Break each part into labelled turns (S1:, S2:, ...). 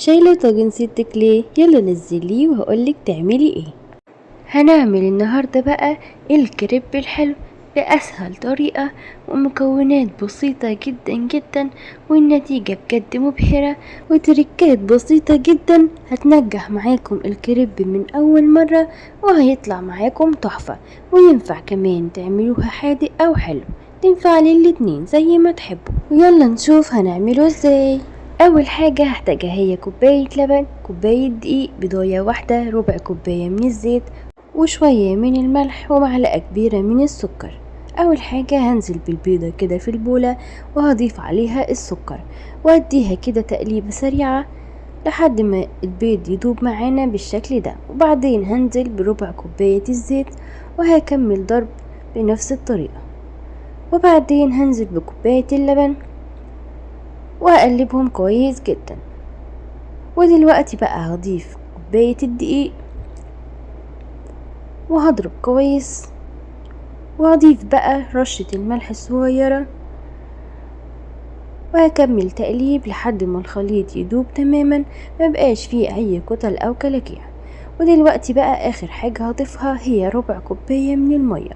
S1: شايلة طاجن ستك ليه؟ يلا نزليه وهقولك تعملي ايه. هنعمل النهاردة بقى الكريب الحلو بأسهل طريقة ومكونات بسيطة جدا جدا، والنتيجة بجد مبهرة، وتركات بسيطة جدا هتنجح معاكم الكريب من أول مرة، وهيطلع معاكم تحفة. وينفع كمان تعملوها حادق أو حلو، تنفع للاتنين زي ما تحبوا. ويلا نشوف هنعمله ازاي. اول حاجة هحتاجها هي كوباية لبن، كوباية دقيق، بيضاية واحدة، ربع كوباية من الزيت، وشوية من الملح، ومعلقة كبيرة من السكر. اول حاجة هنزل بالبيضة كده في البولة، وهضيف عليها السكر، واديها كده تقليبة سريعة لحد ما البيض يدوب معانا بالشكل ده. وبعدين هنزل بربع كوباية الزيت، وهكمل ضرب بنفس الطريقة. وبعدين هنزل بكوباية اللبن وهقلبهم كويس جدا. ودلوقتي بقى هضيف كوباية الدقيق وهضرب كويس، وهضيف بقى رشة الملح الصغيرة، وهكمل تقليب لحد ما الخليط يدوب تماما، مبقاش فيه اي كتل او كلاكيع. ودلوقتي بقى اخر حاجة هضيفها هي ربع كوباية من المية،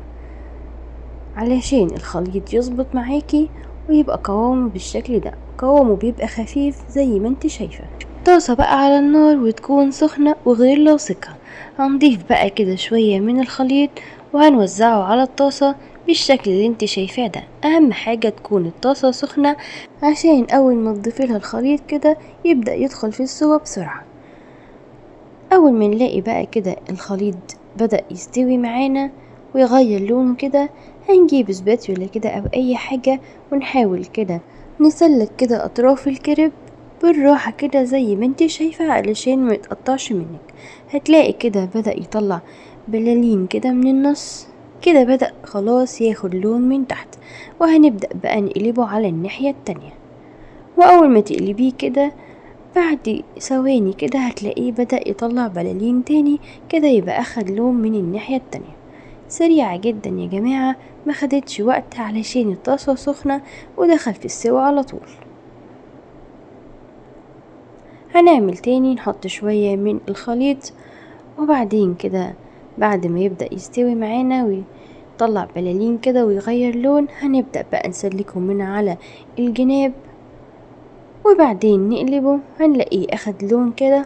S1: علشان الخليط يظبط معاكي ويبقى قوامه بالشكل ده. قوامه بيبقى خفيف زي ما انت شايفة. طاسة بقى على النار وتكون سخنة وغير لاصقة، هنضيف بقى كده شوية من الخليط وهنوزعه على الطاسة بالشكل اللي انت شايفاه ده. اهم حاجة تكون الطاسة سخنة، عشان اول ما تضيفيلها الخليط كده يبدأ يدخل في السوا بسرعة. اول ما نلاقي بقى كده الخليط بدأ يستوي معانا ويغير لونه كده، هنجيب سباتيولا كده او اي حاجة، ونحاول كده نسلك كده اطراف الكريب بالراحة كده زي ما انت شايفة، علشان ما يتقطعش منك. هتلاقي كده بدأ يطلع بلالين كده من النص، كده بدأ خلاص ياخد لون من تحت. وهنبدأ بقى نقلبه على الناحية التانية. واول ما تقلبيه كده بعد ثواني كده هتلاقيه بدأ يطلع بلالين تاني، كده يبقى اخد لون من الناحية التانية. سريعة جدا يا جماعة، ما خدتش وقت علشان الطاسة سخنة ودخل في السوا على طول. هنعمل تاني، نحط شوية من الخليط، وبعدين كده بعد ما يبدأ يستوي معانا ويطلع بلالين كده ويغير لون، هنبدأ بقى نسلكه من على الجناب، وبعدين نقلبه هنلاقيه اخد لون كده.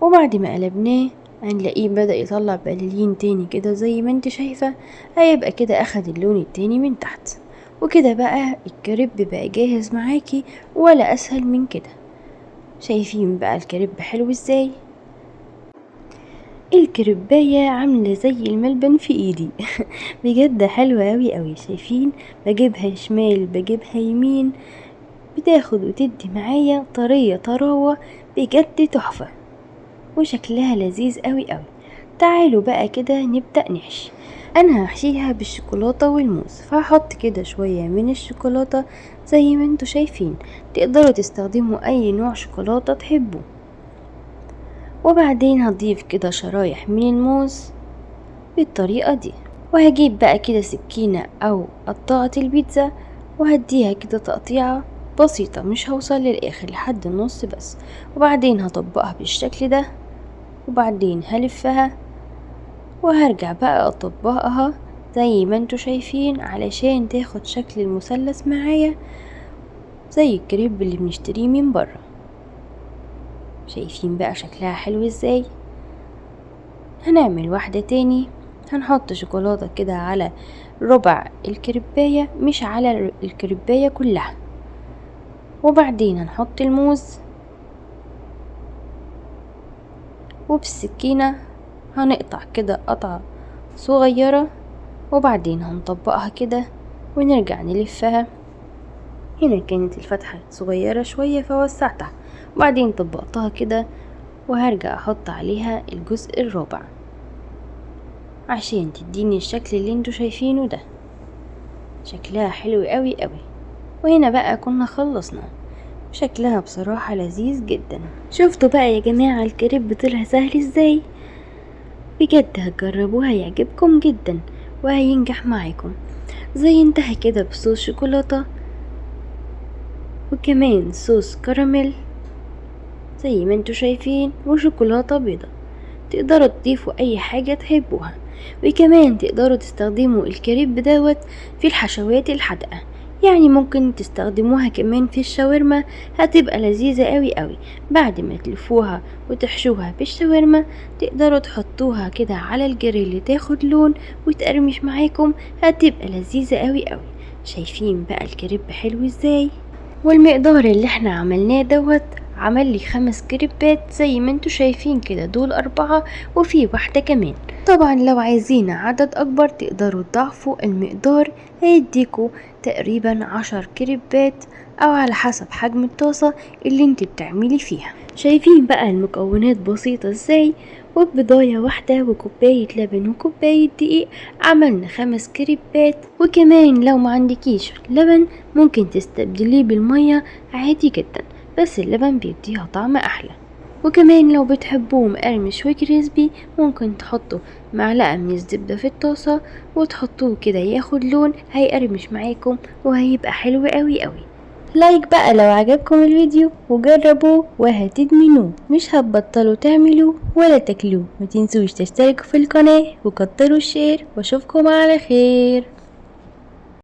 S1: وبعد ما قلبناه هنلاقيه بدأ يطلع بلالين تاني كده زي ما انت شايفة، هيبقى كده اخد اللون التاني من تحت. وكده بقى الكريب بقى جاهز معاكي، ولا اسهل من كده. شايفين بقى الكريب حلو ازاي؟ الكريباية عاملة زي الملبن في ايدي بجد حلوة اوي اوي. شايفين؟ بجيبها شمال بجيبها يمين، بتاخد وتدي معايا طرية طراوة بجد تحفة، وشكلها لذيذ اوي اوي. تعالوا بقى كده نبدأ نحشي. انا هحشيها بالشوكولاتة والموز، فهحط كده شوية من الشوكولاتة زي ما انتوا شايفين، تقدروا تستخدموا اي نوع شوكولاتة تحبوه. وبعدين هضيف كده شرايح من الموز بالطريقة دي، وهجيب بقى كده سكينة او قطاعة البيتزا، وهديها كده تقطيعة بسيطة، مش هوصل للآخر لحد النص بس. وبعدين هطبقها بالشكل ده، وبعدين هلفها وهرجع بقى اطبقها زي ما انتوا شايفين، علشان تاخد شكل المثلث معايا زي الكريب اللي بنشتريه من بره. شايفين بقى شكلها حلو ازاي؟ هنعمل واحدة تاني، هنحط شوكولاتة كده على ربع الكريباية، مش على الكريباية كلها. وبعدين هنحط الموز، وبالسكينة هنقطع كده قطعة صغيرة، وبعدين هنطبقها كده ونرجع نلفها. هنا كانت الفتحة صغيرة شوية فوسعتها، وبعدين طبقتها كده، وهرجع احط عليها الجزء الرابع عشان تديني الشكل اللي انتوا شايفينه ده. شكلها حلو قوي قوي. وهنا بقى كنا خلصنا. شكلها بصراحة لذيذ جدا. شفتوا بقى يا جماعة الكريب طلع سهل ازاي؟ بجد هتجربوه هيعجبكم جدا وهينجح معاكم. زي انتهى كده بصوص شوكولاتة وكمان صوص كراميل، زي ما انتوا شايفين وشوكولاتة بيضة. تقدروا تضيفوا اي حاجة تحبوها، وكمان تقدروا تستخدموا الكريب دوت في الحشوات الحادقة، يعني ممكن تستخدموها كمان في الشاورما، هتبقى لذيذة قوي. بعد ما تلفوها وتحشوها بالشاورما تقدروا تحطوها كده على الجريل تاخد لون وتقرمش معاكم، هتبقى لذيذة قوي. شايفين بقى الكريب حلو ازاي؟ والمقدار اللي احنا عملناه دوت عمل لي 5 كريبات زي ما انتوا شايفين كده، دول 4 وفي واحدة كمان. طبعا لو عايزين عدد اكبر تقدروا تضاعفوا المقدار، هيديكوا تقريبا 10 كريبات او على حسب حجم الطاسة اللي انت بتعملي فيها. شايفين بقى المكونات بسيطة ازاي؟ وببضاية واحدة وكوباية لبن وكوباية دقيق عملنا 5 كريبات. وكمان لو ما عندكيش لبن ممكن تستبدليه بالمية عادي جدا، بس اللبن بيديها طعم احلى. وكمان لو بتحبوه مقرمش وكريسبي ممكن تحطوا معلقة من الزبدة في الطاسة وتحطوه كده ياخد لون، هيقرمش معاكم وهيبقى حلو قوي. لايك بقى لو عجبكم الفيديو وجربوه وهتدمنوه، مش هتبطلوا تعملوه ولا تاكلوه. متنسوش تشتركوا في القناة وكتروا الشير، واشوفكم على خير.